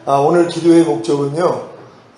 오늘 기도의 목적은요,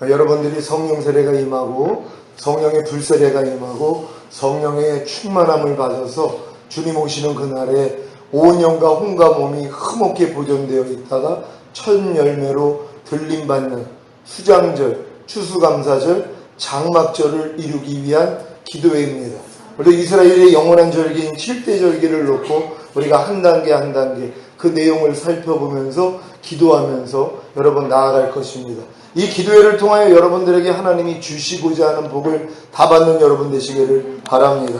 여러분들이 성령 세례가 임하고 성령의 불세례가 임하고 성령의 충만함을 받아서 주님 오시는 그날에 온 영과 혼과 몸이 흠없게 보존되어 있다가 첫 열매로 들림받는 수장절, 추수감사절, 장막절을 이루기 위한 기도회입니다. 우리 이스라엘의 영원한 절기인 7대 절기를 놓고 우리가 한 단계 한 단계 그 내용을 살펴보면서 기도하면서 여러분 나아갈 것입니다. 이 기도회를 통하여 여러분들에게 하나님이 주시고자 하는 복을 다 받는 여러분 되시기를 바랍니다.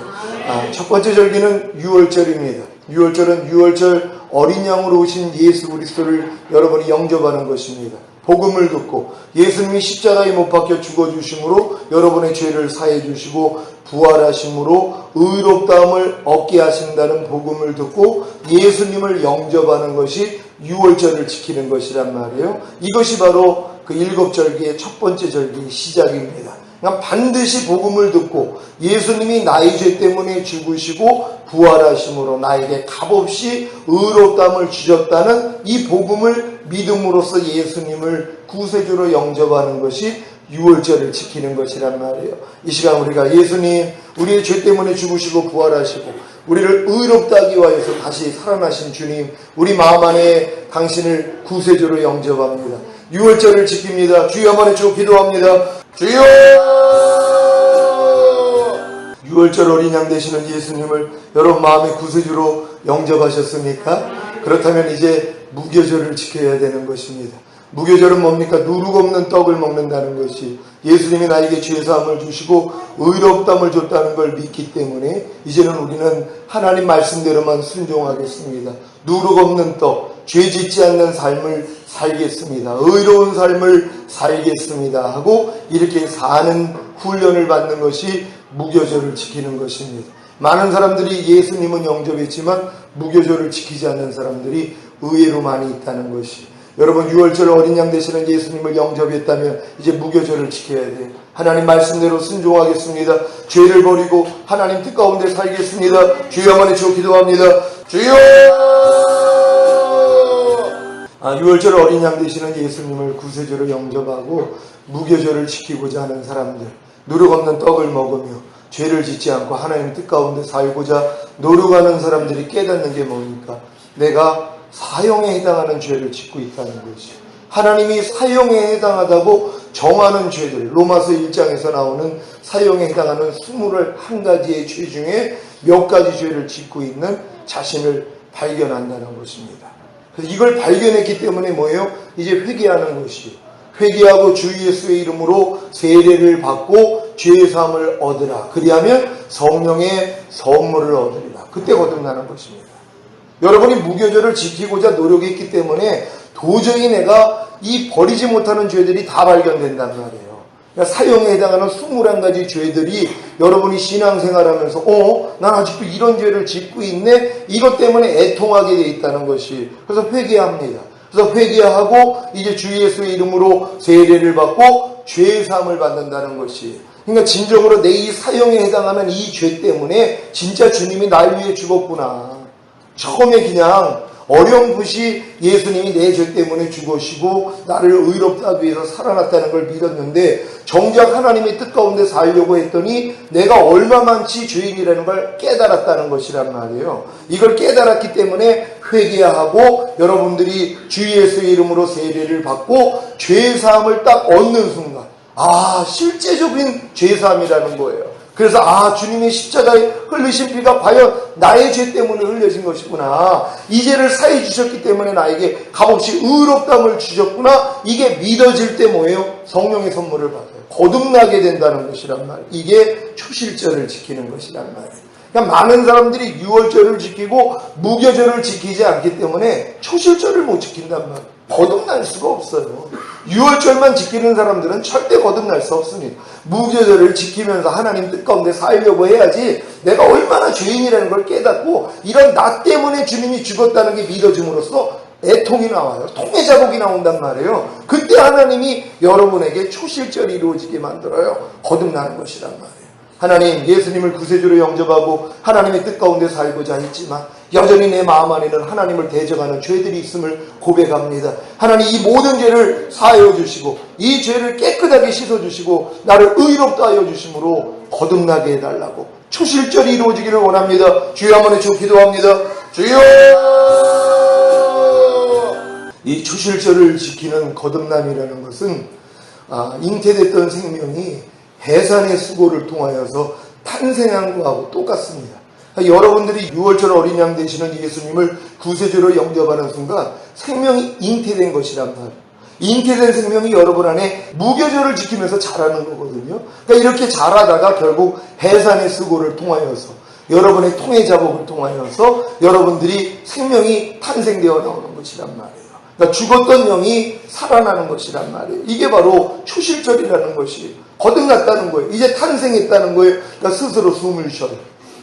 첫 번째 절기는 유월절입니다. 유월절은 유월절 어린 양으로 오신 예수 그리스도를 여러분이 영접하는 것입니다. 복음을 듣고 예수님이 십자가에 못 박혀 죽어주심으로 여러분의 죄를 사해 주시고 부활하심으로 의롭다함을 얻게 하신다는 복음을 듣고 예수님을 영접하는 것이 유월절을 지키는 것이란 말이에요. 이것이 바로 그 일곱 절기의 첫 번째 절기의 시작입니다. 그러니까 반드시 복음을 듣고 예수님이 나의 죄 때문에 죽으시고 부활하심으로 나에게 값없이 의롭다함을 주셨다는 이 복음을 믿음으로써 예수님을 구세주로 영접하는 것이 유월절을 지키는 것이란 말이에요. 이 시간 우리가 예수님 우리의 죄 때문에 죽으시고 부활하시고 우리를 의롭다 하기 위하여서 다시 살아나신 주님, 우리 마음 안에 당신을 구세주로 영접합니다. 유월절을 지킵니다. 주여 한번 해주고 기도합니다. 주여! 유월절 어린 양 되시는 예수님을 여러분 마음의 구세주로 영접하셨습니까? 그렇다면 이제 무교절을 지켜야 되는 것입니다. 무교절은 뭡니까? 누룩 없는 떡을 먹는다는 것이 예수님이 나에게 죄사함을 주시고 의롭다함을 줬다는 걸 믿기 때문에 이제는 우리는 하나님 말씀대로만 순종하겠습니다. 누룩 없는 떡, 죄 짓지 않는 삶을 살겠습니다. 의로운 삶을 살겠습니다 하고 이렇게 사는 훈련을 받는 것이 무교절을 지키는 것입니다. 많은 사람들이 예수님은 영접했지만 무교절을 지키지 않는 사람들이 의외로 많이 있다는 것이, 여러분 유월절 어린 양 되시는 예수님을 영접했다면 이제 무교절을 지켜야 돼요. 하나님 말씀대로 순종하겠습니다. 죄를 버리고 하나님 뜻 가운데 살겠습니다. 주여 한번 외치고 기도합니다. 주여! 유월절 어린 양 되시는 예수님을 구세주로 영접하고 무교절을 지키고자 하는 사람들, 누룩 없는 떡을 먹으며 죄를 짓지 않고 하나님 뜻 가운데 살고자 노력하는 사람들이 깨닫는 게 뭡니까? 내가 사형에 해당하는 죄를 짓고 있다는 것이죠. 하나님이 사형에 해당하다고 정하는 죄들, 로마서 1장에서 나오는 사형에 해당하는 21가지의 죄 중에 몇 가지 죄를 짓고 있는 자신을 발견한다는 것입니다. 그래서 이걸 발견했기 때문에 뭐예요? 이제 회개하는 것이요. 회개하고 주 예수의 이름으로 세례를 받고 죄의 사함을 얻으라. 그리하면 성령의 선물을 얻으리라. 그때 거듭나는 것입니다. 여러분이 무교절을 지키고자 노력했기 때문에 도저히 내가 이 버리지 못하는 죄들이 다 발견된단 말이에요. 그러니까 사형에 해당하는 21가지 죄들이 여러분이 신앙생활하면서 난 아직도 이런 죄를 짓고 있네? 이것 때문에 애통하게 돼 있다는 것이, 그래서 회개합니다. 그래서 회개하고 이제 주 예수의 이름으로 세례를 받고 죄의 사함을 받는다는 것이, 그러니까 진정으로 내 이 사형에 해당하는 이 죄 때문에 진짜 주님이 날 위해 죽었구나. 처음에 그냥 어렴풋이 예수님이 내 죄 때문에 죽으시고 나를 의롭다 하기 위해서 살아났다는 걸 믿었는데 정작 하나님의 뜻 가운데 살려고 했더니 내가 얼마만치 죄인이라는 걸 깨달았다는 것이란 말이에요. 이걸 깨달았기 때문에 회개하고 여러분들이 주 예수의 이름으로 세례를 받고 죄사함을 딱 얻는 순간, 실제적인 죄사함이라는 거예요. 그래서 주님의 십자가에 흘리신 피가 과연 나의 죄 때문에 흘려진 것이구나. 이 죄를 사해 주셨기 때문에 나에게 값없이 의롭다함을 주셨구나. 이게 믿어질 때 뭐예요? 성령의 선물을 받아요. 거듭나게 된다는 것이란 말이에요. 이게 초실절을 지키는 것이란 말이에요. 그러니까 많은 사람들이 유월절을 지키고 무교절을 지키지 않기 때문에 초실절을 못 지킨단 말이에요. 거듭날 수가 없어요. 유월절만 지키는 사람들은 절대 거듭날 수 없습니다. 무교절을 지키면서 하나님 뜻 가운데 살려고 해야지 내가 얼마나 죄인이라는 걸 깨닫고 이런 나 때문에 주님이 죽었다는 게 믿어짐으로써 애통이 나와요. 통의 자국이 나온단 말이에요. 그때 하나님이 여러분에게 초실절이 이루어지게 만들어요. 거듭나는 것이란 말이에요. 하나님, 예수님을 구세주로 영접하고 하나님의 뜻 가운데 살고자 했지만 여전히 내 마음 안에는 하나님을 대적하는 죄들이 있음을 고백합니다. 하나님 이 모든 죄를 사하여 주시고 이 죄를 깨끗하게 씻어주시고 나를 의롭다 하여 주심으로 거듭나게 해달라고 초실절이 이루어지기를 원합니다. 주여 한번 외쳐 기도합니다. 주여! 이 초실절을 지키는 거듭남이라는 것은 잉태됐던 생명이 해산의 수고를 통하여서 탄생한 것하고 똑같습니다. 여러분들이 6월절 어린 양 되시는 예수님을 구세주로 영접하는 순간 생명이 잉태된 것이란 말이에요. 잉태된 생명이 여러분 안에 무교절을 지키면서 자라는 거거든요. 그러니까 이렇게 자라다가 결국 해산의 수고를 통하여서 여러분의 통해 작업을 통하여서 여러분들이 생명이 탄생되어 나오는 것이란 말이에요. 그러니까 죽었던 영이 살아나는 것이란 말이에요. 이게 바로 초실절이라는 것이 거듭났다는 거예요. 이제 탄생했다는 거예요. 그러니까 스스로 숨을 쉬어요.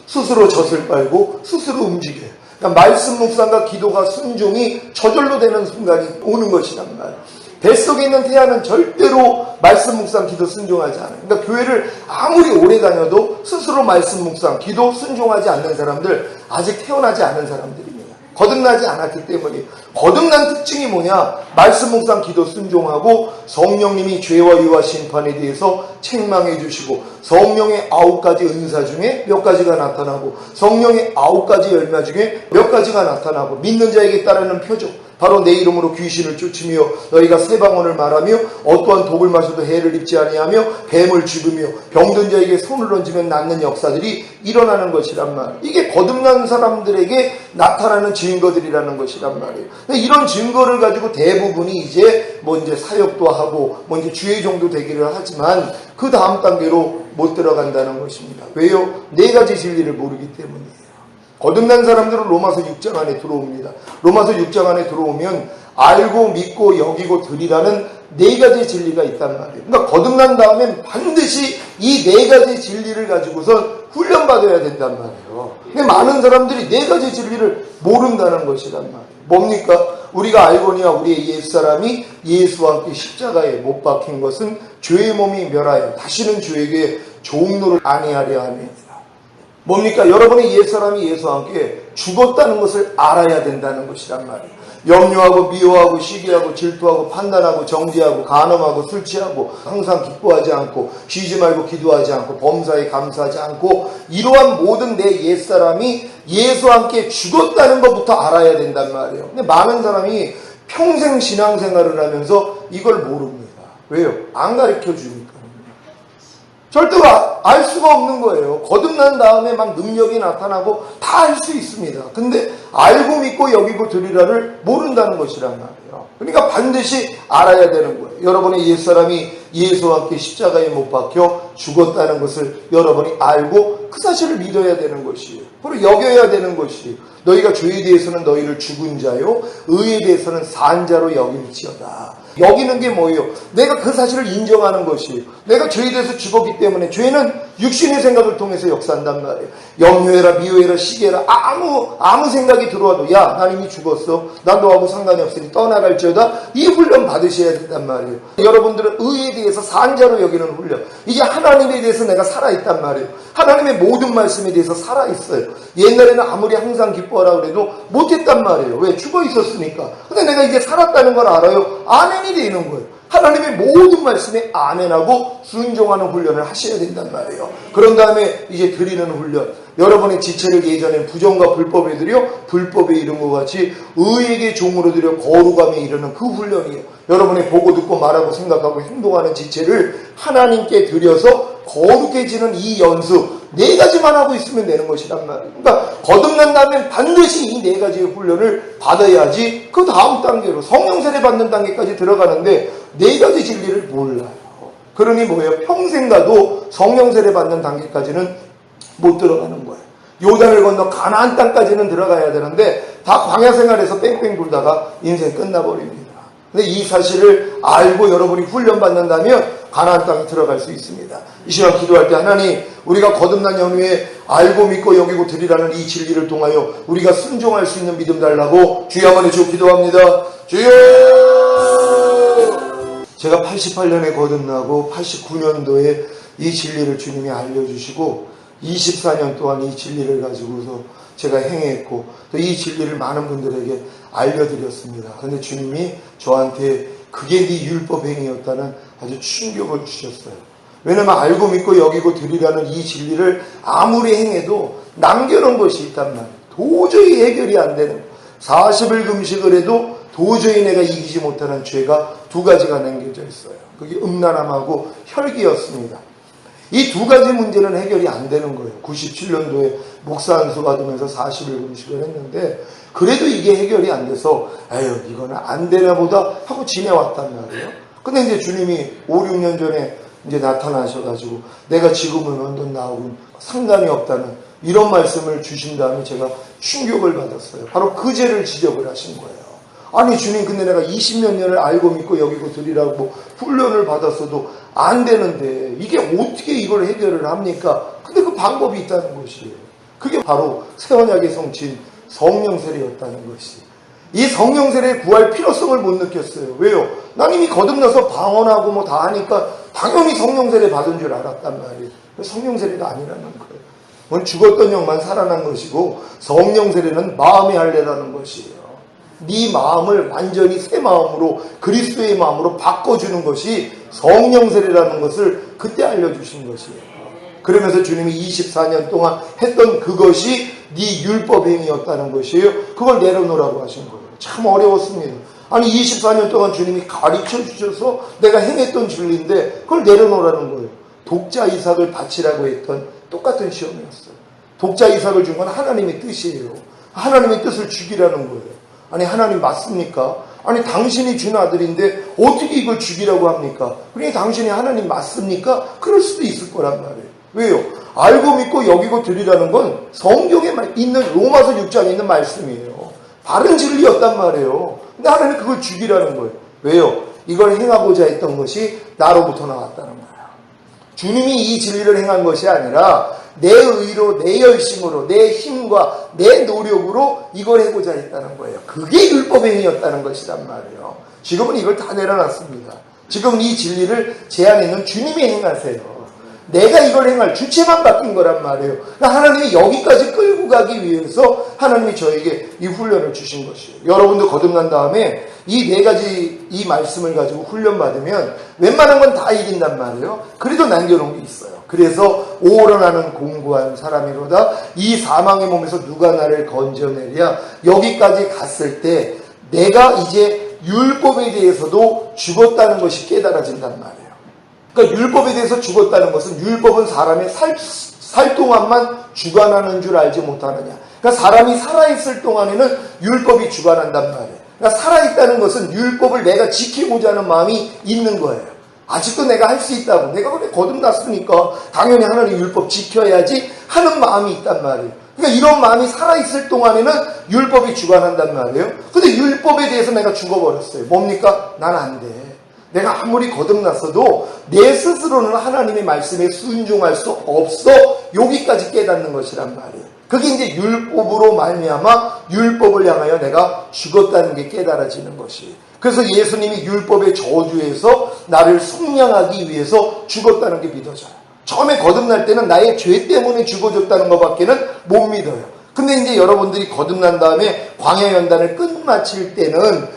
스스로 젖을 빨고 스스로 움직여요. 그러니까 말씀 묵상과 기도가 순종이 저절로 되는 순간이 오는 것이란 말이에요. 뱃속에 있는 태아는 절대로 말씀 묵상 기도 순종하지 않아요. 그러니까 교회를 아무리 오래 다녀도 스스로 말씀 묵상 기도 순종하지 않는 사람들 아직 태어나지 않은 사람들입니다. 거듭나지 않았기 때문에. 거듭난 특징이 뭐냐? 말씀 묵상 기도 순종하고 성령님이 죄와 유와 심판에 대해서 책망해 주시고 성령의 9가지 은사 중에 몇 가지가 나타나고 성령의 9가지 열매 중에 몇 가지가 나타나고 믿는 자에게 따르는 표적 바로 내 이름으로 귀신을 쫓으며 너희가 새 방언을 말하며 어떠한 독을 마셔도 해를 입지 아니하며 뱀을 죽으며 병든 자에게 손을 얹으면 낫는 역사들이 일어나는 것이란 말. 이게 거듭난 사람들에게 나타나는 증거들이라는 것이란 말이에요. 이런 증거를 가지고 대부분이 이제 사역도 하고 이제 주의 정도 되기를 하지만 그 다음 단계로 못 들어간다는 것입니다. 왜요? 4가지 진리를 모르기 때문이에요. 거듭난 사람들은 로마서 6장 안에 들어옵니다. 로마서 6장 안에 들어오면 알고 믿고 여기고 드리라는 4가지 진리가 있단 말이에요. 그러니까 거듭난 다음엔 반드시 이 4가지 진리를 가지고선 훈련받아야 된단 말이에요. 근데 많은 사람들이 4가지 진리를 모른다는 것이란 말이에요. 뭡니까? 우리가 알거니와 우리의 옛사람이 예수와 함께 십자가에 못 박힌 것은 죄의 몸이 멸하여 다시는 죄에게 종노를 아니하려 함이니라. 뭡니까? 여러분의 옛사람이 예수와 함께 죽었다는 것을 알아야 된다는 것이란 말이에요. 염려하고 미워하고 시기하고 질투하고 판단하고 정죄하고 간음하고 술 취하고 항상 기뻐하지 않고 쉬지 말고 기도하지 않고 범사에 감사하지 않고 이러한 모든 내 옛사람이 예수와 함께 죽었다는 것부터 알아야 된단 말이에요. 근데 많은 사람이 평생 신앙생활을 하면서 이걸 모릅니다. 왜요? 안 가르쳐 주니까. 절대로 알 수가 없는 거예요. 거듭난 다음에 막 능력이 나타나고 다 할 수 있습니다. 근데 알고 믿고 여기고 드리라를 모른다는 것이란 말이에요. 그러니까 반드시 알아야 되는 거예요. 여러분의 옛사람이 예수와 함께 십자가에 못 박혀 죽었다는 것을 여러분이 알고 그 사실을 믿어야 되는 것이에요. 그리고 여겨야 되는 것이에요. 너희가 죄에 대해서는 너희를 죽은 자요 의에 대해서는 산 자로 여길지어다. 여기는 게 뭐예요? 내가 그 사실을 인정하는 것이에요. 내가 죄에 대해서 죽었기 때문에 죄는 육신의 생각을 통해서 역사한단 말이에요. 염려해라 미워해라 시기해라 아무 생각이 들어와도 야 난 이미 죽었어. 난 너하고 상관이 없으니 떠나갈지어다. 이 훈련 받으셔야 된단 말이에요. 여러분들은 의에 대해서 산 자로 여기는 훈련. 이게 하나님에 대해서 내가 살아있단 말이에요. 하나님의 모든 말씀에 대해서 살아있어요. 옛날에는 아무리 항상 기뻐하라 그래도 못했단 말이에요. 왜? 죽어 있었으니까. 근데 내가 이제 살았다는 걸 알아요. 아멘이 되는 거예요. 하나님의 모든 말씀에 아멘하고 순종하는 훈련을 하셔야 된단 말이에요. 그런 다음에 이제 드리는 훈련. 여러분의 지체를 예전엔 부정과 불법에 드려 불법에 이른 것 같이 의에게 종으로 드려 거룩함에 이르는 그 훈련이에요. 여러분의 보고 듣고 말하고 생각하고 행동하는 지체를 하나님께 드려서 거룩해지는 이 연수 4가지만 하고 있으면 되는 것이란 말이에요. 그러니까 거듭난 다음에 반드시 이 4가지의 훈련을 받아야지 그 다음 단계로 성령 세례 받는 단계까지 들어가는데 4가지 진리를 몰라요. 그러니 뭐예요? 평생 가도 성령 세례 받는 단계까지는 못 들어가는 거예요. 요단을 건너 가나안 땅까지는 들어가야 되는데 다 광야 생활에서 뺑뺑 돌다가 인생 끝나버립니다. 근데 이 사실을 알고 여러분이 훈련받는다면 가나안 땅에 들어갈 수 있습니다. 이 시간 기도할 때 하나님 우리가 거듭난 연후에 알고 믿고 여기고 드리라는 이 진리를 통하여 우리가 순종할 수 있는 믿음 달라고 주여 한번 해주고 기도합니다. 주여! 제가 88년에 거듭나고 89년도에 이 진리를 주님이 알려주시고 24년 동안 이 진리를 가지고서 제가 행했고 또 이 진리를 많은 분들에게 알려드렸습니다. 그런데 주님이 저한테 그게 네 율법 행위였다는 아주 충격을 주셨어요. 왜냐면 알고 믿고 여기고 드리라는 이 진리를 아무리 행해도 남겨놓은 것이 있단 말이에요. 도저히 해결이 안 되는 40일 금식을 해도 도저히 내가 이기지 못하는 죄가 두 가지가 남겨져 있어요. 그게 음란함하고 혈기였습니다. 이 두 가지 문제는 해결이 안 되는 거예요. 97년도에 목사 안수 받으면서 40일 금식을 했는데 그래도 이게 해결이 안 돼서 에휴 이거는 안 되나 보다 하고 지내왔단 말이에요. 근데 이제 주님이 5, 6년 전에 이제 나타나셔가지고 내가 지금은 언뜻 나오고 상관이 없다는 이런 말씀을 주신 다음에 제가 충격을 받았어요. 바로 그 죄를 지적을 하신 거예요. 아니 주님 근데 내가 20몇 년을 알고 믿고 여기고 드리라고 훈련을 받았어도 안 되는데 이게 어떻게 이걸 해결을 합니까? 근데 그 방법이 있다는 것이에요. 그게 바로 새 언약의 성취인 성령 세례였다는 것이. 이 성령 세례에 구할 필요성을 못 느꼈어요. 왜요? 난 이미 거듭나서 방언하고 뭐 다 하니까 당연히 성령 세례 받은 줄 알았단 말이에요. 성령 세례가 아니라는 거예요. 그건 죽었던 영만 살아난 것이고 성령 세례는 마음의 할례라는 것이에요. 네 마음을 완전히 새 마음으로 그리스도의 마음으로 바꿔주는 것이 성령 세례라는 것을 그때 알려주신 것이에요. 그러면서 주님이 24년 동안 했던 그것이 네 율법 행위였다는 것이에요. 그걸 내려놓으라고 하신 거예요. 참 어려웠습니다. 아니 24년 동안 주님이 가르쳐 주셔서 내가 행했던 진리인데 그걸 내려놓으라는 거예요. 독자 이삭을 바치라고 했던 똑같은 시험이었어요. 독자 이삭을 준 건 하나님의 뜻이에요. 하나님의 뜻을 죽이라는 거예요. 아니 하나님 맞습니까? 아니 당신이 준 아들인데 어떻게 이걸 죽이라고 합니까? 그러니 당신이 하나님 맞습니까? 그럴 수도 있을 거란 말이에요. 왜요? 알고 믿고 여기고 드리라는 건 성경에 있는 로마서 6장에 있는 말씀이에요. 바른 진리였단 말이에요. 근데 하나님 그걸 죽이라는 거예요. 왜요? 이걸 행하고자 했던 것이 나로부터 나왔다는 거예요. 주님이 이 진리를 행한 것이 아니라 내 의로, 내 열심으로, 내 힘과 내 노력으로 이걸 해고자 했다는 거예요. 그게 율법 행위였다는 것이란 말이에요. 지금은 이걸 다 내려놨습니다. 지금 이 진리를 제 안에 있는 주님이 행하세요. 내가 이걸 행할 주체만 바뀐 거란 말이에요. 그러니까 하나님이 여기까지 끌고 가기 위해서 하나님이 저에게 이 훈련을 주신 것이에요. 여러분도 거듭난 다음에 이 네 가지 이 말씀을 가지고 훈련 받으면 웬만한 건 다 이긴단 말이에요. 그래도 남겨놓은 게 있어요. 그래서 오로 나는 공고한 사람이로다. 이 사망의 몸에서 누가 나를 건져내랴. 여기까지 갔을 때 내가 이제 율법에 대해서도 죽었다는 것이 깨달아진단 말이에요. 그러니까 율법에 대해서 죽었다는 것은 율법은 사람의 살 동안만 주관하는 줄 알지 못하느냐. 그러니까 사람이 살아있을 동안에는 율법이 주관한단 말이에요. 그러니까 살아있다는 것은 율법을 내가 지키고자 하는 마음이 있는 거예요. 아직도 내가 할 수 있다고. 내가 그래 거듭났으니까 당연히 하나님 율법 지켜야지 하는 마음이 있단 말이에요. 그러니까 이런 마음이 살아있을 동안에는 율법이 주관한단 말이에요. 근데 율법에 대해서 내가 죽어버렸어요. 뭡니까? 난 안 돼. 내가 아무리 거듭났어도 내 스스로는 하나님의 말씀에 순종할 수 없어. 여기까지 깨닫는 것이란 말이에요. 그게 이제 율법으로 말미암아 율법을 향하여 내가 죽었다는 게 깨달아지는 것이에요. 그래서 예수님이 율법의 저주에서 나를 속량하기 위해서 죽었다는 게 믿어져요. 처음에 거듭날 때는 나의 죄 때문에 죽어졌다는 것밖에는 못 믿어요. 근데 이제 여러분들이 거듭난 다음에 광야 연단을 끝마칠 때는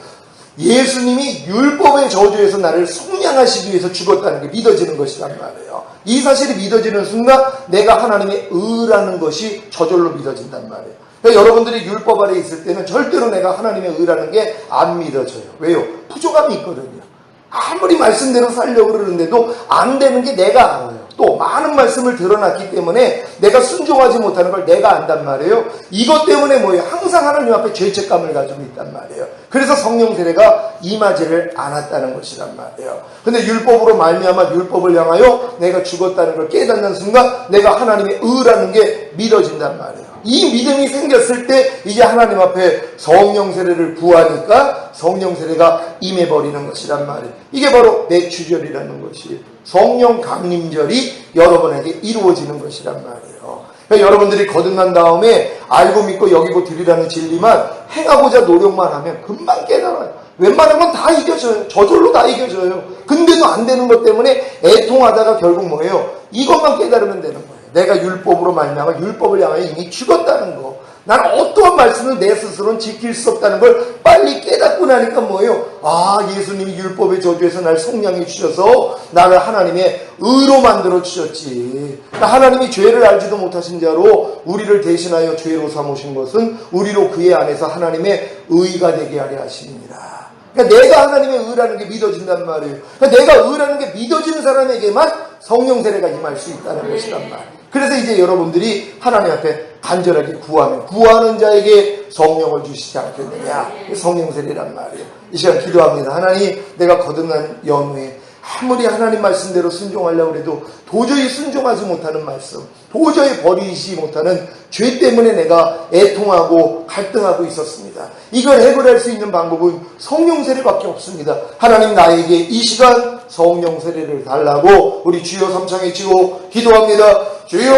예수님이 율법의 저주에서 나를 속량하시기 위해서 죽었다는 게 믿어지는 것이란 말이에요. 이 사실이 믿어지는 순간 내가 하나님의 의라는 것이 저절로 믿어진단 말이에요. 그러니까 여러분들이 율법 아래 있을 때는 절대로 내가 하나님의 의라는 게 안 믿어져요. 왜요? 부족함이 있거든요. 아무리 말씀대로 살려고 그러는데도 안 되는 게 내가 알아요. 또 많은 말씀을 들어놨기 때문에 내가 순종하지 못하는 걸 내가 안단 말이에요. 이것 때문에 뭐예요? 항상 하나님 앞에 죄책감을 가지고 있단 말이에요. 그래서 성령 세례가 임하지를 않았다는 것이란 말이에요. 근데 율법으로 말미암아 율법을 향하여 내가 죽었다는 걸 깨닫는 순간 내가 하나님의 의라는 게 믿어진단 말이에요. 이 믿음이 생겼을 때 이제 하나님 앞에 성령 세례를 구하니까 성령 세례가 임해버리는 것이란 말이에요. 이게 바로 내추절이라는 것이에요. 성령 강림절이 여러분에게 이루어지는 것이란 말이에요. 그러니까 여러분들이 거듭난 다음에 알고 믿고 여기고 드리라는 진리만 행하고자 노력만 하면 금방 깨달아요. 웬만한 건 다 이겨져요. 저절로 다 이겨져요. 근데도 안 되는 것 때문에 애통하다가 결국 뭐예요? 이것만 깨달으면 되는 거예요. 내가 율법으로 말미암아 율법을 향하여 이미 죽었다는 거. 난 어떠한 말씀을 내 스스로는 지킬 수 없다는 걸 빨리 깨닫고 나니까 뭐예요? 아, 예수님이 율법의 저주에서 날 성량해 주셔서 나를 하나님의 의로 만들어 주셨지. 하나님이 죄를 알지도 못하신 자로 우리를 대신하여 죄로 삼으신 것은 우리로 그의 안에서 하나님의 의가 되게 하려 하십니다. 그러니까 내가 하나님의 의라는 게 믿어진단 말이에요. 그러니까 내가 의라는 게 믿어지는 사람에게만 성령 세례가 임할 수 있다는 것이란 말이에요. 그래서 이제 여러분들이 하나님 앞에 간절하게 구하면 구하는 자에게 성령을 주시지 않겠느냐. 성령 세례란 말이에요. 이 시간 기도합니다. 하나님, 내가 거듭난 연후에 아무리 하나님 말씀대로 순종하려고 해도 도저히 순종하지 못하는 말씀, 도저히 버리지 못하는 죄 때문에 내가 애통하고 갈등하고 있었습니다. 이걸 해결할 수 있는 방법은 성령 세례밖에 없습니다. 하나님, 나에게 이 시간 성령 세례를 달라고 우리 주여 삼창에 치고 기도합니다. 주여!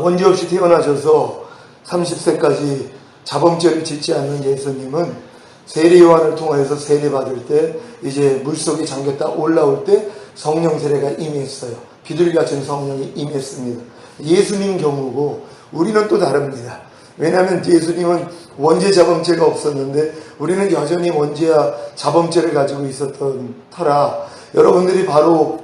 원죄 없이 태어나셔서 30세까지 자범죄를 짓지 않는 예수님은 세례 요한을 통해서 세례받을 때 이제 물속에 잠겼다 올라올 때 성령 세례가 임했어요. 비둘기같은 성령이 임했습니다. 예수님 경우고 우리는 또 다릅니다. 왜냐하면 예수님은 원죄 자범죄가 없었는데 우리는 여전히 원죄와 자범죄를 가지고 있었던 터라 여러분들이 바로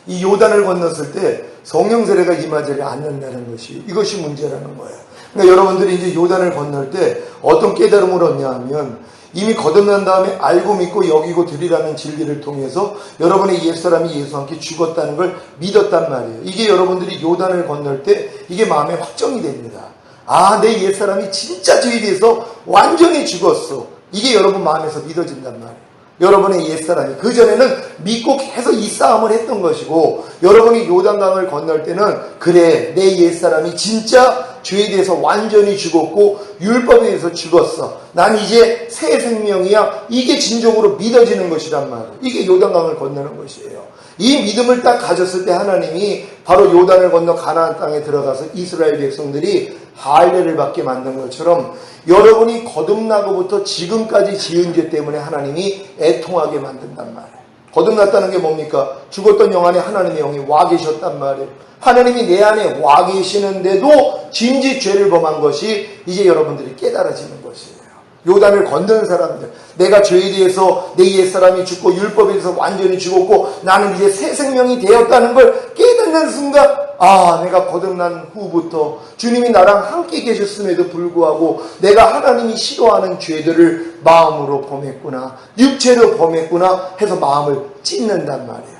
이 요단을 건넜을 때 성령 세례가 임하지 않는다는 것이 이것이 문제라는 거예요. 그러니까 여러분들이 이제 요단을 건널 때 어떤 깨달음을 얻냐 하면 이미 거듭난 다음에 알고 믿고 여기고 드리라는 진리를 통해서 여러분의 옛사람이 예수와 함께 죽었다는 걸 믿었단 말이에요. 이게 여러분들이 요단을 건널 때 이게 마음에 확정이 됩니다. 아, 내 옛사람이 진짜 죄에 대해서 완전히 죽었어. 이게 여러분 마음에서 믿어진단 말이에요. 여러분의 옛사람이 그전에는 믿고 계속 이 싸움을 했던 것이고 여러분이 요단강을 건널 때는 그래, 내 옛사람이 진짜 죄에 대해서 완전히 죽었고 율법에 대해서 죽었어. 난 이제 새 생명이야. 이게 진정으로 믿어지는 것이란 말이에요. 이게 요단강을 건너는 것이에요. 이 믿음을 딱 가졌을 때 하나님이 바로 요단을 건너 가나안 땅에 들어가서 이스라엘 백성들이 할례를 받게 만든 것처럼 여러분이 거듭나고부터 지금까지 지은 죄 때문에 하나님이 애통하게 만든단 말이에요. 거듭났다는 게 뭡니까? 죽었던 영 안에 하나님의 영이 와 계셨단 말이에요. 하나님이 내 안에 와 계시는데도 진지 죄를 범한 것이 이제 여러분들이 깨달아지는 것이에요. 요단을 건너는 사람들, 내가 죄에 대해서 내 옛사람이 죽고 율법에 대해서 완전히 죽었고 나는 이제 새 생명이 되었다는 걸 깨닫는 순간 아, 내가 거듭난 후부터 주님이 나랑 함께 계셨음에도 불구하고 내가 하나님이 싫어하는 죄들을 마음으로 범했구나, 육체로 범했구나 해서 마음을 찢는단 말이에요.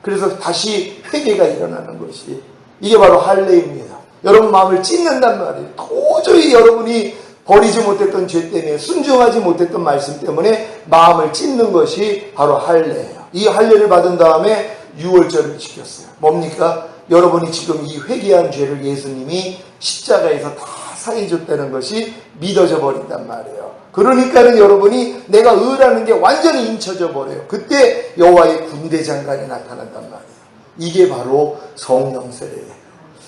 그래서 다시 회개가 일어나는 것이 이게 바로 할례입니다. 여러분 마음을 찢는단 말이에요. 도저히 여러분이 버리지 못했던 죄 때문에 순종하지 못했던 말씀 때문에 마음을 찢는 것이 바로 할례예요. 이 할례를 받은 다음에 유월절을 지켰어요. 뭡니까? 여러분이 지금 이 회개한 죄를 예수님이 십자가에서 다 사해줬다는 것이 믿어져 버린단 말이에요. 그러니까는 여러분이 내가 의라는 게 완전히 인쳐져 버려요. 그때 여호와의 군대 장관이 나타난단 말이에요. 이게 바로 성령 세례예요.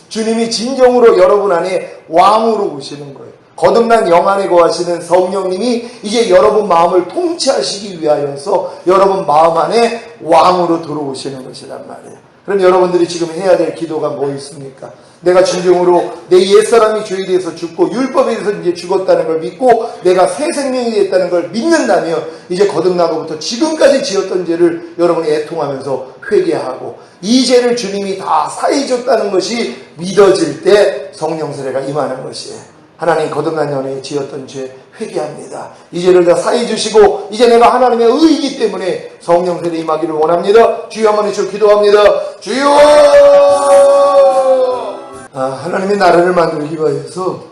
주님이 진정으로 여러분 안에 왕으로 오시는 거예요. 거듭난 영 안에 거하시는 성령님이 이제 여러분 마음을 통치하시기 위하여서 여러분 마음 안에 왕으로 들어오시는 것이란 말이에요. 그럼 여러분들이 지금 해야 될 기도가 뭐 있습니까? 내가 진정으로 내 옛사람이 죄에 대해서 죽고 율법에 대해서 이제 죽었다는 걸 믿고 내가 새 생명이 됐다는 걸 믿는다면 이제 거듭나고부터 지금까지 지었던 죄를 여러분이 애통하면서 회개하고 이 죄를 주님이 다 사해줬다는 것이 믿어질 때 성령 세례가 임하는 것이에요. 하나님 거듭난 연애에 지었던 죄 회개합니다. 이 죄를 다 사해 주시고 이제 내가 하나님의 의이기 때문에 성령 세례 임하기를 원합니다. 주여 한번 해주시고 기도합니다. 주여! 하나님의 나라를 만들기 위해서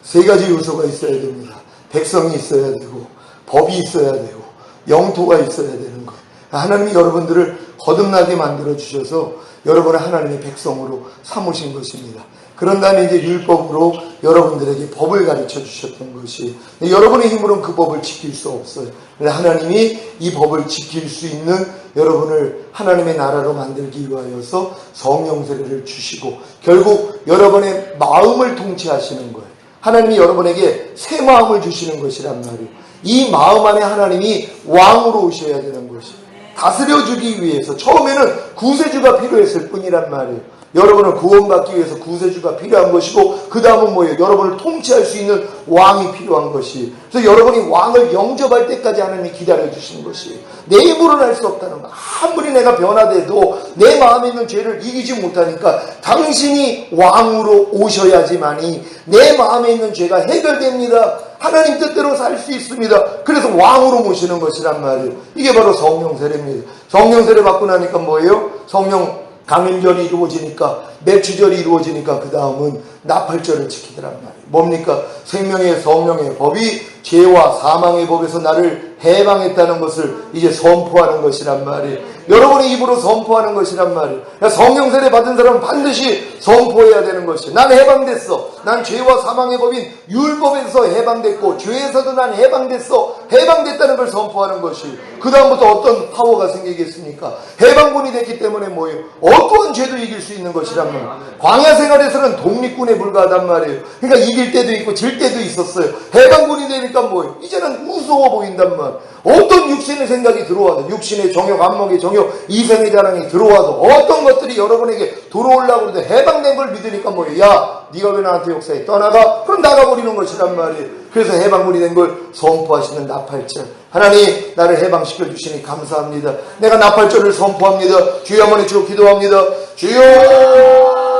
세 가지 요소가 있어야 됩니다. 백성이 있어야 되고 법이 있어야 되고 영토가 있어야 되는 거예요. 하나님이 여러분들을 거듭나게 만들어 주셔서 여러분을 하나님의 백성으로 삼으신 것입니다. 그런 다음에 이제 율법으로 여러분들에게 법을 가르쳐 주셨던 것이 여러분의 힘으로는 그 법을 지킬 수 없어요. 하나님이 이 법을 지킬 수 있는 여러분을 하나님의 나라로 만들기 위하여서 성령 세례를 주시고 결국 여러분의 마음을 통치하시는 거예요. 하나님이 여러분에게 새 마음을 주시는 것이란 말이에요. 이 마음 안에 하나님이 왕으로 오셔야 되는 것이에요. 다스려주기 위해서 처음에는 구세주가 필요했을 뿐이란 말이에요. 여러분을 구원받기 위해서 구세주가 필요한 것이고 그 다음은 뭐예요? 여러분을 통치할 수 있는 왕이 필요한 것이. 그래서 여러분이 왕을 영접할 때까지 하나님이 기다려주시는 것이. 내 힘으로는 할 수 없다는 거. 아무리 내가 변화돼도 내 마음에 있는 죄를 이기지 못하니까 당신이 왕으로 오셔야지만이 내 마음에 있는 죄가 해결됩니다. 하나님 뜻대로 살 수 있습니다. 그래서 왕으로 모시는 것이란 말이에요. 이게 바로 성령 세례입니다. 성령 세례 받고 나니까 뭐예요? 성령 강림절이 이루어지니까, 맺추절이 이루어지니까 그 다음은 나팔절을 지키더란 말이에요. 뭡니까? 생명의 성령의 법이 죄와 사망의 법에서 나를 해방했다는 것을 이제 선포하는 것이란 말이에요. 여러분의 입으로 선포하는 것이란 말이에요. 성령 세례 받은 사람은 반드시 선포해야 되는 것이에요. 난 해방됐어. 난 죄와 사망의 법인 율법에서 해방됐고 죄에서도 난 해방됐어. 해방됐다는 걸 선포하는 것이에요. 그 다음부터 어떤 파워가 생기겠습니까? 해방군이 됐기 때문에 뭐예요? 어떠한 죄도 이길 수 있는 것이란 말이에요. 광야 생활에서는 독립군에 불과하단 말이에요. 그러니까 이길 때도 있고 질 때도 있었어요. 해방군이 되니까 뭐예요? 이제는 무서워 보인단 말이에요. 어떤 육신의 생각이 들어와도, 육신의 정욕, 안목의 정욕, 이성의 자랑이 들어와도, 어떤 것들이 여러분에게 들어오려고 해도 해방된 걸 믿으니까 뭐예요? 야, 네가 왜 나한테 역사에 떠나가? 그럼 나가버리는 것이란 말이에요. 그래서 해방군이 된 걸 선포하시는 나팔절. 하나님, 나를 해방시켜 주시니 감사합니다. 내가 나팔절을 선포합니다. 주여 한번 주여 기도합니다. 주여!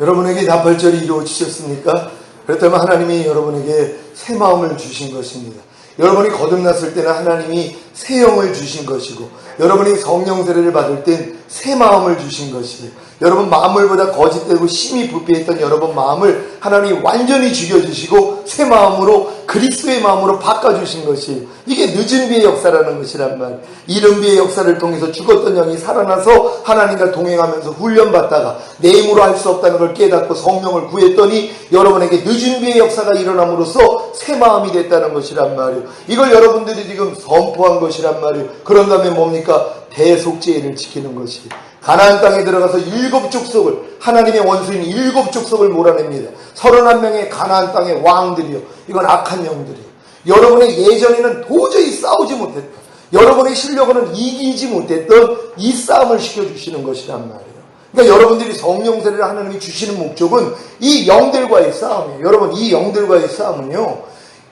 여러분에게 나팔절이 이루어지셨습니까? 그렇다면 하나님이 여러분에게 새 마음을 주신 것입니다. 여러분이 거듭났을 때는 하나님이 새 영을 주신 것이고, 여러분이 성령 세례를 받을 땐 새 마음을 주신 것이에요. 여러분 만물보다 거짓되고 심히 부패했던 여러분 마음을 하나님이 완전히 죽여주시고 새 마음으로, 그리스도의 마음으로 바꿔주신 것이에요. 이게 늦은 비의 역사라는 것이란 말이에요. 이른 비의 역사를 통해서 죽었던 영이 살아나서 하나님과 동행하면서 훈련받다가 내 힘으로 할 수 없다는 걸 깨닫고 성령을 구했더니 여러분에게 늦은 비의 역사가 일어남으로써 새 마음이 됐다는 것이란 말이에요. 이걸 여러분들이 지금 선포한 것이란 말이에요. 그런 다음에 뭡니까? 대속죄를 지키는 것이에요. 가나안 땅에 들어가서 7족속을, 하나님의 원수인 7족속을 몰아냅니다. 31명의 가나안 땅의 왕들이요, 이건 악한 영들이에요. 여러분의 예전에는 도저히 싸우지 못했던, 여러분의 실력으로는 이기지 못했던 이 싸움을 시켜주시는 것이란 말이에요. 그러니까 여러분들이 성령 세례를 하나님이 주시는 목적은 이 영들과의 싸움이에요. 여러분, 이 영들과의 싸움은요,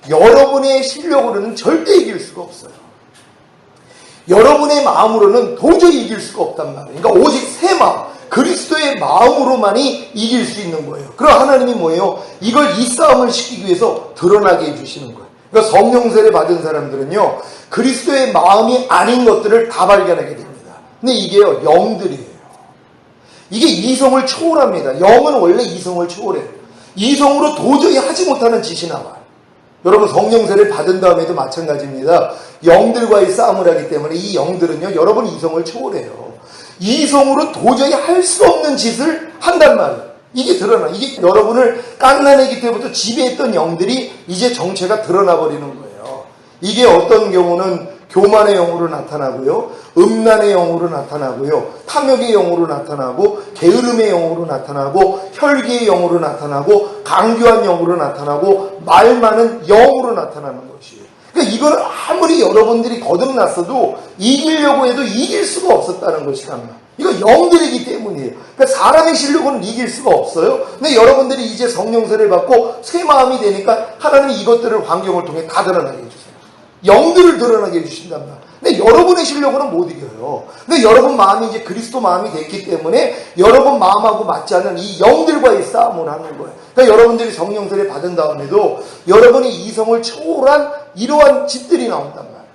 여러분의 실력으로는 절대 이길 수가 없어요. 여러분의 마음으로는 도저히 이길 수가 없단 말이에요. 그러니까 오직 새 마음, 그리스도의 마음으로만이 이길 수 있는 거예요. 그럼 하나님이 뭐예요? 이걸, 이 싸움을 시키기 위해서 드러나게 해주시는 거예요. 그러니까 성령 세례 받은 사람들은요, 그리스도의 마음이 아닌 것들을 다 발견하게 됩니다. 근데 이게요, 영들이에요. 이게 이성을 초월합니다. 영은 원래 이성을 초월해요. 이성으로 도저히 하지 못하는 짓이 나와요. 여러분, 성령 세례를 받은 다음에도 마찬가지입니다. 영들과의 싸움을 하기 때문에 이 영들은요, 여러분 이성을 초월해요. 이성으로 도저히 할 수 없는 짓을 한단 말이에요. 이게 드러나. 이게 여러분을 깐난애기 때부터 지배했던 영들이 이제 정체가 드러나 버리는 거예요. 이게 어떤 경우는 교만의 영으로 나타나고요, 음란의 영으로 나타나고요, 탐욕의 영으로 나타나고, 게으름의 영으로 나타나고, 혈기의 영으로 나타나고, 강교한 영으로 나타나고, 말 많은 영으로 나타나는 것이에요. 그러니까 이걸 아무리 여러분들이 거듭났어도 이기려고 해도 이길 수가 없었다는 것이란 말이에요. 이거 영들이기 때문이에요. 그러니까 사람의 실력으로는 이길 수가 없어요. 근데 여러분들이 이제 성령세를 받고 새 마음이 되니까 하나님이 이것들을 환경을 통해 다 드러나게 해주세요. 영들을 드러나게 해주신단 말이에요. 근데 여러분의 실력으로는 못 이겨요. 근데 여러분 마음이 이제 그리스도 마음이 됐기 때문에 여러분 마음하고 맞지 않는 이 영들과의 싸움을 하는 거예요. 그러니까 여러분들이 성령세를 받은 다음에도 여러분이 이성을 초월한 이러한 짓들이 나온단 말이에요.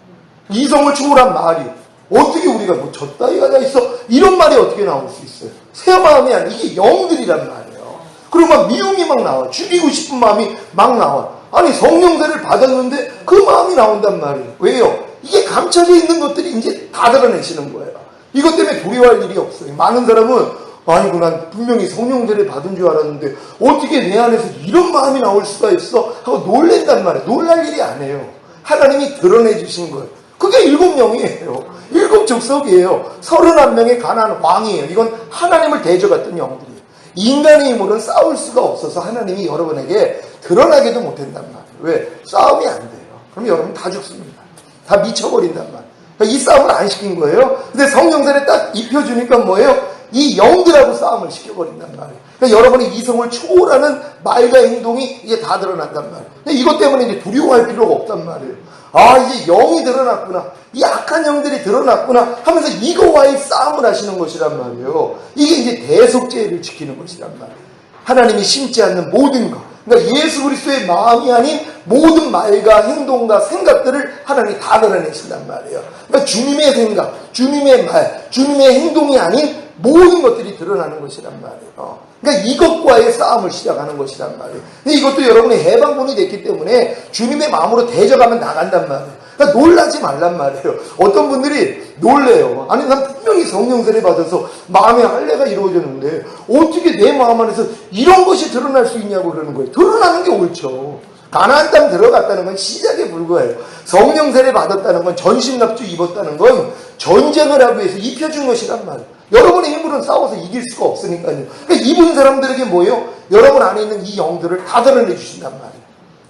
이성을 초월한 말이 어떻게 우리가 뭐 저 따위가 다 있어, 이런 말이 어떻게 나올 수 있어요? 새 마음이 아니라 이게 영들이란 말이에요. 그리고 막 미움이 막 나와. 죽이고 싶은 마음이 막 나와. 아니, 성령세를 받았는데 그 마음이 나온단 말이에요. 왜요? 이게 감춰져 있는 것들이 이제 다 드러내시는 거예요. 이것 때문에 두려워할 일이 없어요. 많은 사람은 아니고 난 분명히 성령세를 받은 줄 알았는데 어떻게 내 안에서 이런 마음이 나올 수가 있어? 하고 놀랜단 말이에요. 놀랄 일이 아니에요. 하나님이 드러내 주신 거예요. 그게 7영이에요. 7족속이에요. 31명의 가나안 왕이에요. 이건 하나님을 대적했던 영들이에요. 인간의 힘으로는 싸울 수가 없어서 하나님이 여러분에게 드러나게도 못한단 말이에요. 왜? 싸움이 안 돼요. 그럼 여러분 다 죽습니다. 다 미쳐버린단 말이에요. 이 싸움을 안 시킨 거예요. 근데 성령세례 딱 입혀주니까 뭐예요? 이 영들하고 싸움을 시켜버린단 말이에요. 그러니까 여러분의 이성을 초월하는 말과 행동이 이제 다 드러난단 말이에요. 이것 때문에 이제 두려워할 필요가 없단 말이에요. 아, 이제 영이 드러났구나. 이 악한 영들이 드러났구나 하면서 이거와의 싸움을 하시는 것이란 말이에요. 이게 이제 대속죄를 지키는 것이란 말이에요. 하나님이 심지 않는 모든 것. 그러니까 예수 그리스도의 마음이 아닌 모든 말과 행동과 생각들을 하나님이 다 드러내신단 말이에요. 그러니까 주님의 생각, 주님의 말, 주님의 행동이 아닌 모든 것들이 드러나는 것이란 말이에요. 그러니까 이것과의 싸움을 시작하는 것이란 말이에요. 근데 이것도 여러분의 해방본이 됐기 때문에 주님의 마음으로 대적하면 나간단 말이에요. 그러니까 놀라지 말란 말이에요. 어떤 분들이 놀래요. 아니, 난 분명히 성령세례 받아서 마음의 할례가 이루어졌는데 어떻게 내 마음 안에서 이런 것이 드러날 수 있냐고 그러는 거예요. 드러나는 게 옳죠. 가나안 땅 들어갔다는 건 시작에 불과해요. 성령세례 받았다는 건, 전신납주 입었다는 건 전쟁을 하기 위해서 입혀준 것이란 말이에요. 여러분의 힘으로는 싸워서 이길 수가 없으니까요. 그러니까 입은 사람들에게 뭐예요? 여러분 안에 있는 이 영들을 다 드러내 주신단 말이에요.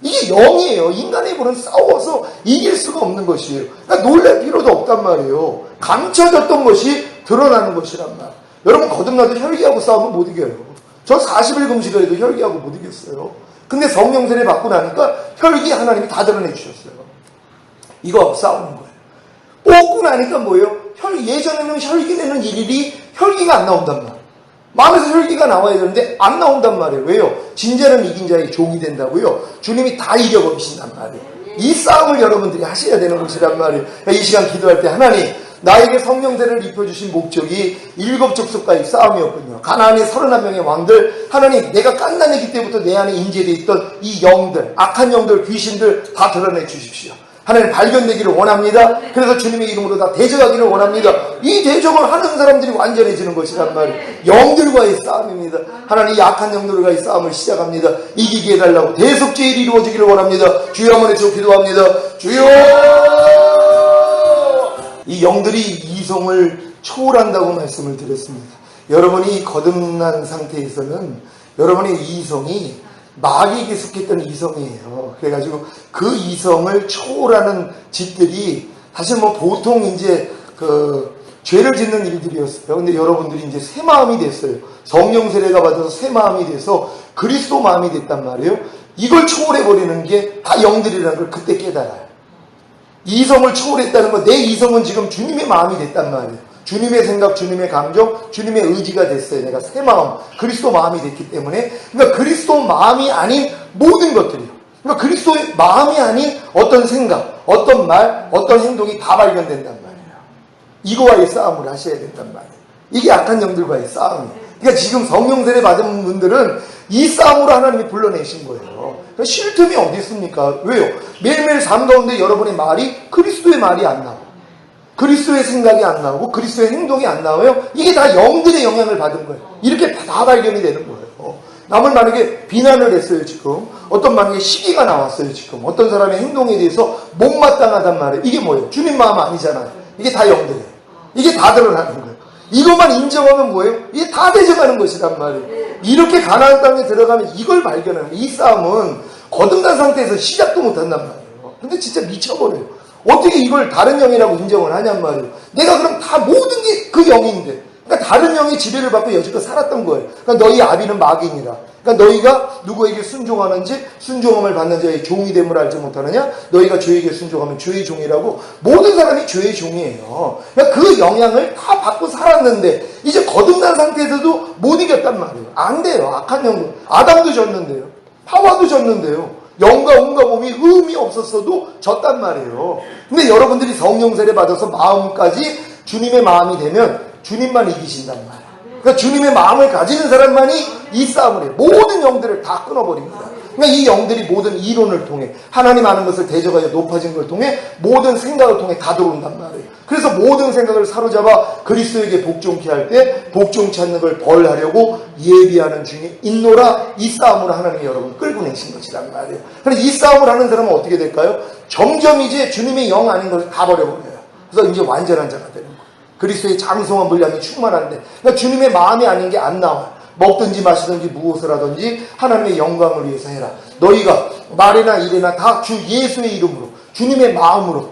이게 영이에요. 인간의 힘으로는 싸워서 이길 수가 없는 것이에요. 그러니까 놀랄 필요도 없단 말이에요. 감춰졌던 것이 드러나는 것이란 말이에요. 여러분 거듭나도 혈기하고 싸우면 못 이겨요. 저 40일 금식을 해도 혈기하고 못 이겼어요. 근데 성령세례 받고 나니까 혈기 하나님이 다 드러내 주셨어요. 이거 싸우는 거예요. 뽑고 나니까 뭐예요? 예전에는 혈기 내는 일일이 혈기가 안 나온단 말이에요. 마음에서 혈기가 나와야 되는데 안 나온단 말이에요. 왜요? 진짜는 이긴 자의 종이 된다고요. 주님이 다 이겨버리신단 말이에요. 이 싸움을 여러분들이 하셔야 되는 것이란 말이에요. 이 시간 기도할 때 하나님, 나에게 성령세례를 입혀주신 목적이 7 족속과의 싸움이었군요. 가나안의 31명의 왕들, 하나님, 내가 갓난아기 때부터 내 안에 임재되어 있던 이 영들, 악한 영들, 귀신들 다 드러내 주십시오. 하나님 발견되기를 원합니다. 그래서 주님의 이름으로 다 대적하기를 원합니다. 이 대적을 하는 사람들이 완전해지는 것이란 말이에요. 영들과의 싸움입니다. 하나님, 약한 영들과의 싸움을 시작합니다. 이기게 해달라고 대속죄일이 이루어지기를 원합니다. 주여 한번 외쳐 기도합니다. 주여! 이 영들이 이성을 초월한다고 말씀을 드렸습니다. 여러분이 거듭난 상태에서는 여러분의 이성이 마귀에게 속했던 이성이에요. 그래가지고 그 이성을 초월하는 짓들이 사실 뭐 보통 이제 죄를 짓는 일들이었어요. 근데 여러분들이 이제 새 마음이 됐어요. 성령 세례가 받아서 새 마음이 돼서 그리스도 마음이 됐단 말이에요. 이걸 초월해버리는 게 다 영들이라는 걸 그때 깨달아요. 이성을 초월했다는 건 내 이성은 지금 주님의 마음이 됐단 말이에요. 주님의 생각, 주님의 감정, 주님의 의지가 됐어요. 내가 새 마음, 그리스도 마음이 됐기 때문에. 그러니까 그리스도 마음이 아닌 모든 것들이요. 그러니까 그리스도의 마음이 아닌 어떤 생각, 어떤 말, 어떤 행동이 다 발견된단 말이에요. 이거와의 싸움을 하셔야 된단 말이에요. 이게 악한 영들과의 싸움이에요. 그러니까 지금 성령세례 받은 분들은 이 싸움으로 하나님이 불러내신 거예요. 그러니까 쉴 틈이 어디 있습니까? 왜요? 매일매일 삶 가운데 여러분의 말이 그리스도의 말이 안 나와요. 그리스도의 생각이 안 나오고 그리스도의 행동이 안 나와요. 이게 다 영들의 영향을 받은 거예요. 이렇게 다 발견이 되는 거예요. 남을 만약에 비난을 했어요. 지금 어떤 만약에 시기가 나왔어요. 지금 어떤 사람의 행동에 대해서 못마땅하단 말이에요. 이게 뭐예요? 주님 마음 아니잖아요. 이게 다 영들이에요. 이게 다 드러나는 거예요. 이것만 인정하면 뭐예요? 이게 다 대적하는 것이란 말이에요. 이렇게 가나안 땅에 들어가면 이걸 발견하는 거예요. 이 싸움은 거듭난 상태에서 시작도 못한단 말이에요. 근데 진짜 미쳐버려요. 어떻게 이걸 다른 영이라고 인정을 하냔 말이에요. 내가 그럼 다 모든 게 그 영인데. 그러니까 다른 영의 지배를 받고 여지껏 살았던 거예요. 그러니까 너희 아비는 마귀니라. 그러니까 너희가 누구에게 순종하는지 순종함을 받는 자의 종이 됨을 알지 못하느냐? 너희가 죄에게 순종하면 죄의 종이라고. 모든 사람이 죄의 종이에요. 그러니까 그 영향을 다 받고 살았는데 이제 거듭난 상태에서도 못 이겼단 말이에요. 안 돼요. 악한 영도. 아담도 졌는데요. 하와도 졌는데요. 영과 온과 몸이 흠이 없었어도 졌단 말이에요. 근데 여러분들이 성령세례 받아서 마음까지 주님의 마음이 되면 주님만 이기신단 말이에요. 그러니까 주님의 마음을 가지는 사람만이 이 싸움을 해요. 모든 영들을 다 끊어버립니다. 그러니까 이 영들이 모든 이론을 통해 하나님 아는 것을 대적하여 높아진 걸 통해 모든 생각을 통해 다 들어온단 말이에요. 그래서 모든 생각을 사로잡아 그리스도에게 복종케 할 때 복종치 않는 걸 벌하려고 예비하는 중에 있노라. 이 싸움으로 하나님이 여러분 끌고 내신 것이란 말이에요. 그래서 이 싸움을 하는 사람은 어떻게 될까요? 점점 이제 주님의 영 아닌 것을 다 버려버려요. 그래서 이제 완전한 자가 되는 거예요. 그리스도의 장성한 분량이 충만한데, 그러니까 주님의 마음이 아닌 게 안 나와요. 먹든지 마시든지 무엇을 하든지 하나님의 영광을 위해서 해라. 너희가 말이나 일이나 다 주 예수의 이름으로, 주님의 마음으로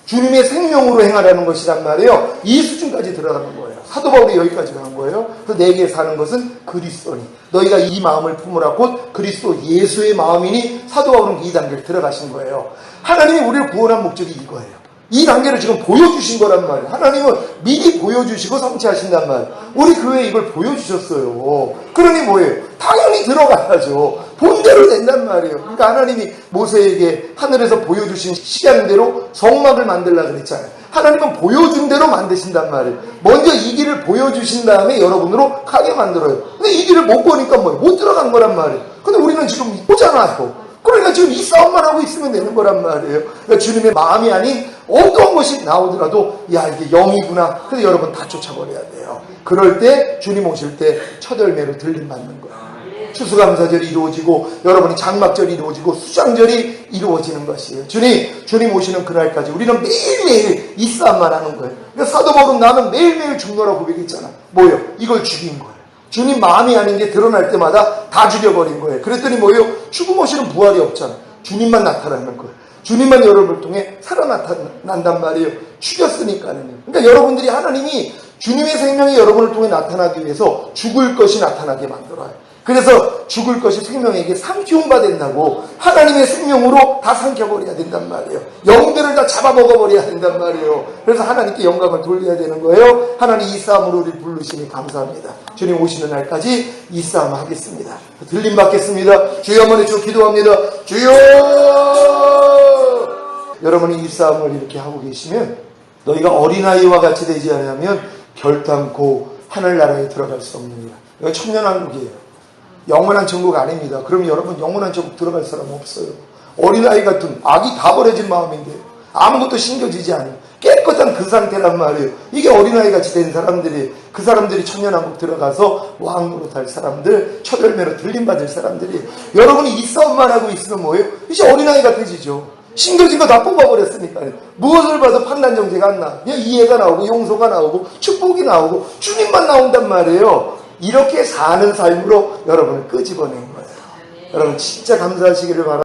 주님의 생명으로 행하라는 것이란 말이에요. 이 수준까지 들어가는 거예요. 사도 바울이 여기까지 간 거예요. 그래서 내게 사는 것은 그리스도니 너희가 이 마음을 품으라 곧 그리스도 예수의 마음이니 사도 바울은 이 단계를 들어가신 거예요. 하나님이 우리를 구원한 목적이 이거예요. 이 단계를 지금 보여주신 거란 말이에요. 하나님은 미리 보여주시고 성취하신단 말이에요. 우리 교회에 이걸 보여주셨어요. 그러니 뭐예요? 당연히 들어가야죠. 본대로 된단 말이에요. 그러니까 하나님이 모세에게 하늘에서 보여주신 시간대로 성막을 만들려고 그랬잖아요. 하나님은 보여준 대로 만드신단 말이에요. 먼저 이 길을 보여주신 다음에 여러분으로 가게 만들어요. 근데 이 길을 못 보니까 뭐예요? 못 들어간 거란 말이에요. 근데 우리는 지금 보잖아요. 그러니까 지금 이 싸움만 하고 있으면 되는 거란 말이에요. 그러니까 주님의 마음이 아닌 어떤 것이 나오더라도 야 이게 영이구나. 그래서 여러분 다 쫓아버려야 돼요. 그럴 때 주님 오실 때 첫 열매로 들림받는 거예요. 추수감사절이 이루어지고 여러분이 장막절이 이루어지고 수장절이 이루어지는 것이에요. 주님 오시는 그날까지 우리는 매일매일 이 싸움만 하는 거예요. 그러니까 사도 바울은 나는 매일매일 죽노라고 고백했잖아. 뭐예요? 이걸 죽인 거예요. 주님 마음이 아닌 게 드러날 때마다 다 죽여버린 거예요. 그랬더니 뭐예요? 죽음 없이는 부활이 없잖아. 주님만 나타나는 거예요. 주님만 여러분을 통해 살아 나타난단 말이에요. 죽였으니까는요. 그러니까 여러분들이 하나님이 주님의 생명이 여러분을 통해 나타나기 위해서 죽을 것이 나타나게 만들어요. 그래서 죽을 것이 생명에게 삼키움 받는다고 하나님의 생명으로 다 삼켜버려야 된단 말이에요. 영들을 다 잡아먹어버려야 된단 말이에요. 그래서 하나님께 영광을 돌려야 되는 거예요. 하나님 이 싸움으로 우리 부르시니 감사합니다. 주님 오시는 날까지 이 싸움 하겠습니다. 들림 받겠습니다. 주여 한번 해주고 기도합니다. 주여! 여러분이 이 싸움을 이렇게 하고 계시면 너희가 어린아이와 같이 되지 않으면 결단코 하늘나라에 들어갈 수 없느니라. 여기 천년왕국이에요. 영원한 천국 아닙니다. 그럼 여러분 영원한 천국 들어갈 사람 없어요. 어린아이 같은 악이 다 버려진 마음인데 아무것도 신겨지지 않아요. 깨끗한 그 상태란 말이에요. 이게 어린아이 같이 된 사람들이 그 사람들이 천년왕국 들어가서 왕으로 달 사람들, 첫 열매로 들림받을 사람들이 여러분이 이 싸움만 하고 있으면 뭐예요? 이제 어린아이 같아지죠. 신겨진 거 다 뽑아버렸으니까요. 무엇을 봐도 판단정죄가 안 나. 그냥 이해가 나오고 용서가 나오고 축복이 나오고 주님만 나온단 말이에요. 이렇게 사는 삶으로 여러분을 끄집어낸 거예요. 여러분 진짜 감사하시기를 바랍니다.